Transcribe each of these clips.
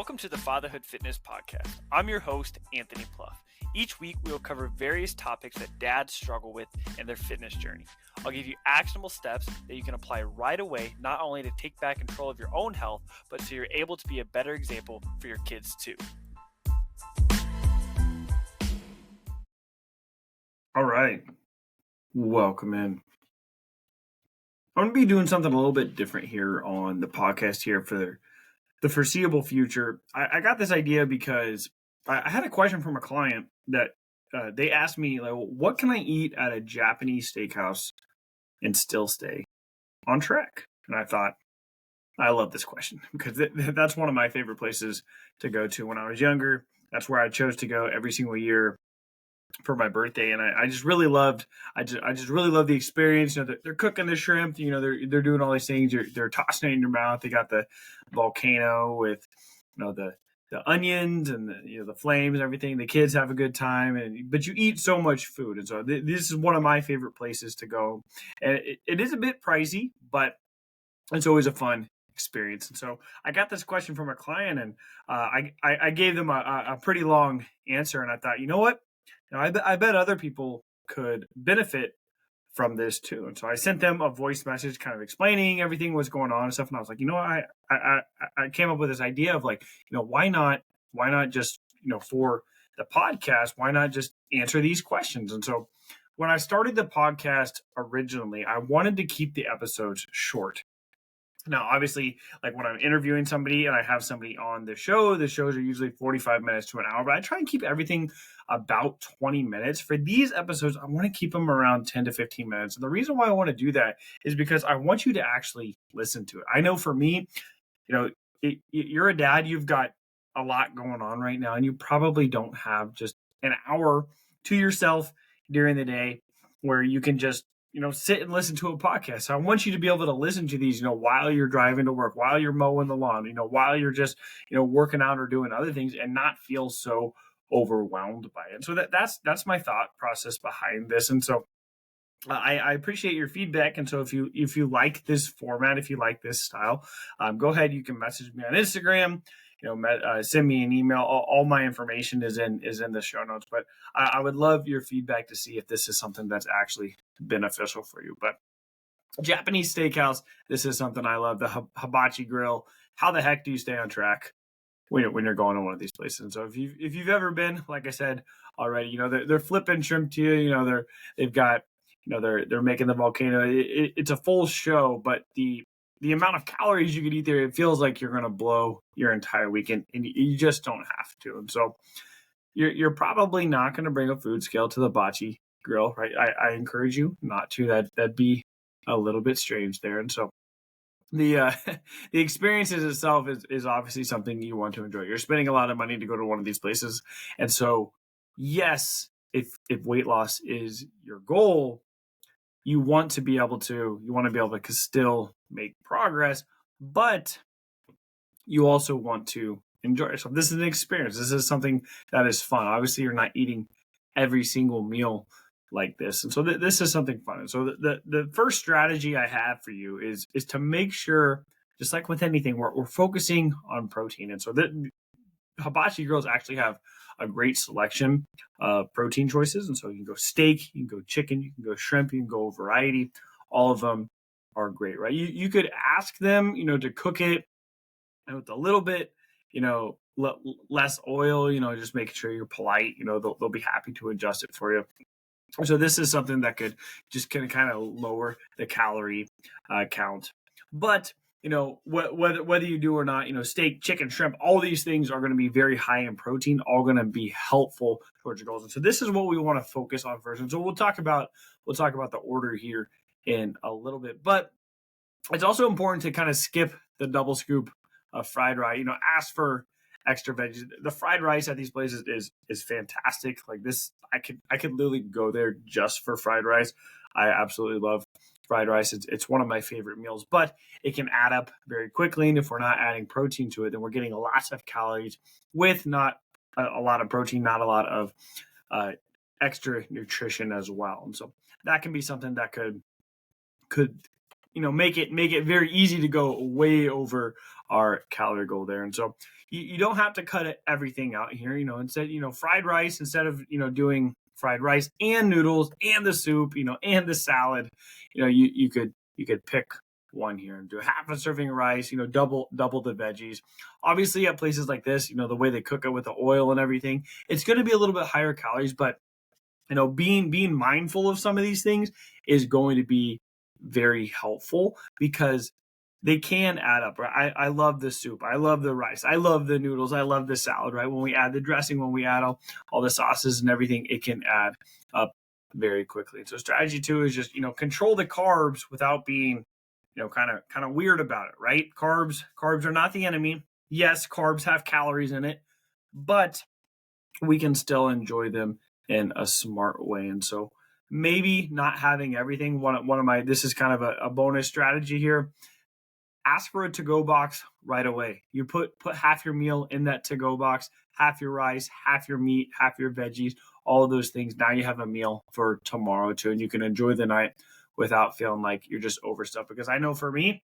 Welcome to the Fatherhood Fitness Podcast. I'm your host, Anthony Pluff. Each week, we will cover various topics that dads struggle with in their fitness journey. I'll give you actionable steps that you can apply right away, not only to take back control of your own health, but so you're able to be a better example for your kids too. All right. Welcome in. I'm going to be doing something a little bit different here on the podcast here for the foreseeable future. I got this idea because I had a question from a client that they asked me, like, what can I eat at a Japanese steakhouse and still stay on track? And I thought, I love this question because that's one of my favorite places to go to when I was younger. That's where I chose to go every single year for my birthday, and I just really loved. I just really love the experience. You know, they're cooking the shrimp. You know, they're doing all these things. They're tossing it in your mouth. They got the volcano with, you know, the onions and the flames and everything. The kids have a good time, but you eat so much food, and so this is one of my favorite places to go. And it is a bit pricey, but it's always a fun experience. And so I got this question from a client, and I gave them a pretty long answer, and I thought, you know what? I bet other people could benefit from this too. And so I sent them a voice message kind of explaining everything was going on and stuff. And I was like, I came up with this idea of, like, why not just, for the podcast, why not just answer these questions? And so when I started the podcast originally, I wanted to keep the episodes short. Now, obviously, like when I'm interviewing somebody and I have somebody on the shows are usually 45 minutes to an hour, but I try and keep everything about 20 minutes. For these episodes, I want to keep them around 10 to 15 minutes. And the reason why I want to do that is because I want you to actually listen to it. I know for me, you're a dad, you've got a lot going on right now, and you probably don't have just an hour to yourself during the day where you can just sit and listen to a podcast. So I want you to be able to listen to these, while you're driving to work, while you're mowing the lawn, while you're just, working out or doing other things, and not feel so overwhelmed by it. So that's my thought process behind this. And so I appreciate your feedback. And so if you like this format, if you like this style, go ahead. You can message me on Instagram. Send me an email. All my information is in the show notes. But I would love your feedback to see if this is something that's actually beneficial for you. But Japanese steakhouse, this is something I love. The Hibachi grill. How the heck do you stay on track when you're going to one of these places? And so if you've ever been, like I said already, they're flipping shrimp to you. They've got they're making the volcano. It's a full show, but the amount of calories you could eat there, it feels like you're going to blow your entire weekend, and you just don't have to. And so you're probably not going to bring a food scale to the Hibachi grill, right? I encourage you not to. That'd be a little bit strange there. And so the experiences itself is obviously something you want to enjoy. You're spending a lot of money to go to one of these places. And so, yes, if weight loss is your goal, you want to be able to still make progress, but you also want to enjoy it. So this is an experience. This is something that is fun. Obviously, you're not eating every single meal like this. And so this is something fun. And so the first strategy I have for you is to make sure, just like with anything, we're focusing on protein. And so the Hibachi grills actually have a great selection of protein choices. And so you can go steak, you can go chicken, you can go shrimp, you can go variety. All of them are great, right? You could ask them, to cook it with a little bit, less oil, just making sure you're polite, they'll be happy to adjust it for you. So this is something that could just kind of lower the calorie count. But whether you do or not, steak, chicken, shrimp, all these things are going to be very high in protein, all going to be helpful towards your goals. And so this is what we want to focus on first. And so we'll talk about the order here in a little bit. But it's also important to kind of skip the double scoop of fried rice. Ask for extra veggies. The fried rice at these places is fantastic. Like this, I could literally go there just for fried rice. I absolutely love fried rice. It's one of my favorite meals, but it can add up very quickly. And if we're not adding protein to it, then we're getting lots of calories with not a lot of protein, not a lot of extra nutrition as well. And so that can be something that could make it very easy to go way over our calorie goal there. And so you don't have to cut everything out here. Instead, fried rice, instead of, doing fried rice and noodles and the soup, and the salad, you could pick one here and do half a serving of rice, double the veggies. Obviously at places like this, the way they cook it with the oil and everything, it's going to be a little bit higher calories, but being mindful of some of these things is going to be very helpful because they can add up, right? I love the soup. I love the rice. I love the noodles. I love the salad, right? When we add the dressing, when we add all the sauces and everything, it can add up very quickly. So strategy 2 is just, control the carbs without being, kind of weird about it, right? Carbs are not the enemy. Yes, carbs have calories in it, but we can still enjoy them in a smart way. And so maybe not having everything. This is kind of a bonus strategy here. Ask for a to-go box right away. You put half your meal in that to-go box, half your rice, half your meat, half your veggies, all of those things. Now you have a meal for tomorrow too, and you can enjoy the night without feeling like you're just overstuffed. Because I know for me,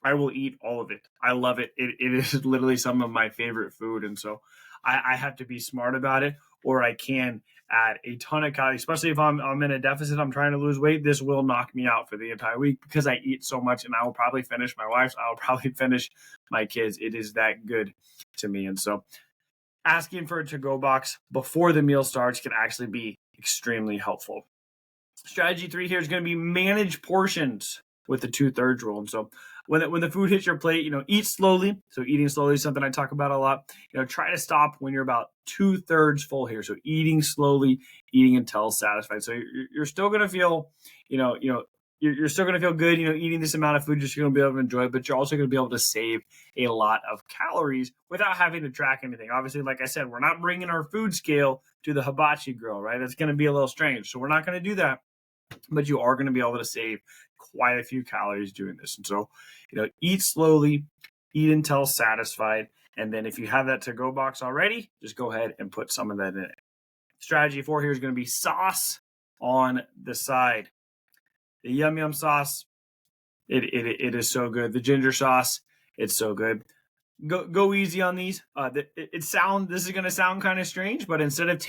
I will eat all of it. I love it. It is literally some of my favorite food. And so I have to be smart about it, or I can add a ton of calories, especially if I'm in a deficit, I'm trying to lose weight. This will knock me out for the entire week because I eat so much, and I will probably finish my wife's. I will probably finish my kids. It is that good to me. And so asking for a to-go box before the meal starts can actually be extremely helpful. Strategy 3 here is going to be manage portions with the 2/3 rule. And so when the food hits your plate, eat slowly. So eating slowly is something I talk about a lot. Try to stop when you're about 2/3 full here. So eating slowly, eating until satisfied. So you're still going to feel, you're still going to feel good, eating this amount of food, just you're going to be able to enjoy it, but you're also going to be able to save a lot of calories without having to track anything. Obviously, like I said, we're not bringing our food scale to the hibachi grill, right? That's going to be a little strange. So we're not going to do that, but you are going to be able to save quite a few calories doing this. And so, eat slowly, eat until satisfied. And then if you have that to-go box already, just go ahead and put some of that in it. Strategy 4 here is going to be sauce on the side. The Yum Yum sauce, it is so good. The ginger sauce, it's so good. Go easy on these. This is going to sound kind of strange, but instead of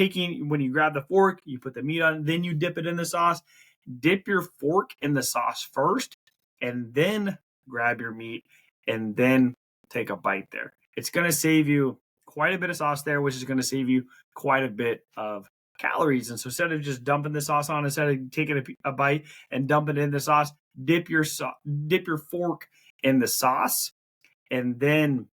when you grab the fork, you put the meat on, then you dip it in the sauce. Dip your fork in the sauce first, and then grab your meat, and then take a bite there. It's going to save you quite a bit of sauce there, which is going to save you quite a bit of calories. And so instead of just dumping the sauce on, instead of taking a bite and dumping it in the sauce, dip your fork in the sauce, and then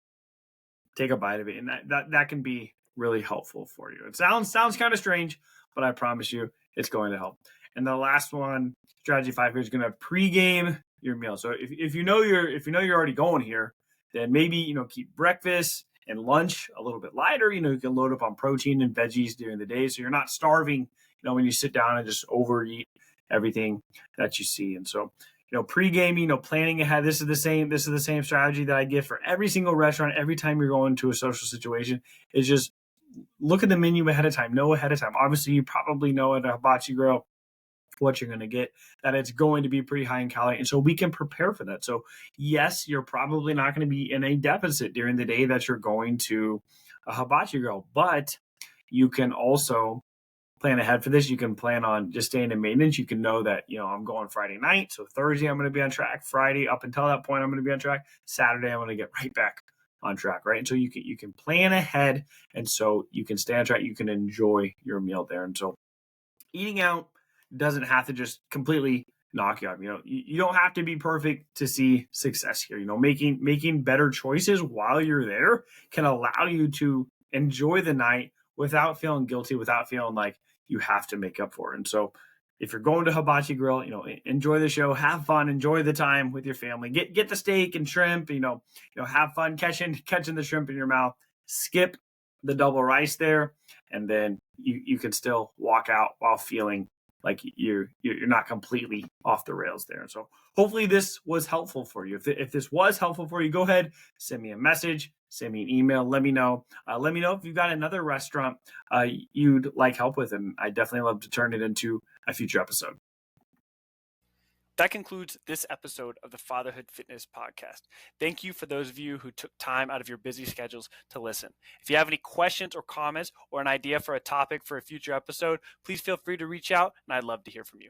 take a bite of it. And that can be really helpful for you. It sounds kind of strange, but I promise you it's going to help. And the last one, strategy 5 here, is going to pregame your meal. So if you know you're already going here, then maybe keep breakfast and lunch a little bit lighter. You can load up on protein and veggies during the day, so you're not starving. When you sit down and just overeat everything that you see. And so pregame, planning ahead. This is the same strategy that I give for every single restaurant. Every time you're going to a social situation, is just look at the menu ahead of time. Know ahead of time. Obviously, you probably know at a hibachi grill what you're going to get, that it's going to be pretty high in calorie. And so we can prepare for that. So yes, you're probably not going to be in a deficit during the day that you're going to a hibachi grill, but you can also plan ahead for this. You can plan on just staying in maintenance. You can know that, I'm going Friday night. So Thursday, I'm going to be on track. Friday, up until that point, I'm going to be on track. Saturday, I'm going to get right back on track, right? And so you can plan ahead. And so you can stay on track. You can enjoy your meal there. And so eating out doesn't have to just completely knock you out. You don't have to be perfect to see success here. Making better choices while you're there can allow you to enjoy the night without feeling guilty, without feeling like you have to make up for it. And so if you're going to Hibachi Grill, enjoy the show, have fun, enjoy the time with your family, get the steak and shrimp, have fun catching the shrimp in your mouth, skip the double rice there. And then you can still walk out while feeling like you're not completely off the rails there. So hopefully this was helpful for you. If this was helpful for you, go ahead, send me a message, send me an email. Let me know. Let me know if you've got another restaurant you'd like help with, and I definitely love to turn it into a future episode. That concludes this episode of the Fatherhood Fitness Podcast. Thank you for those of you who took time out of your busy schedules to listen. If you have any questions or comments or an idea for a topic for a future episode, please feel free to reach out, and I'd love to hear from you.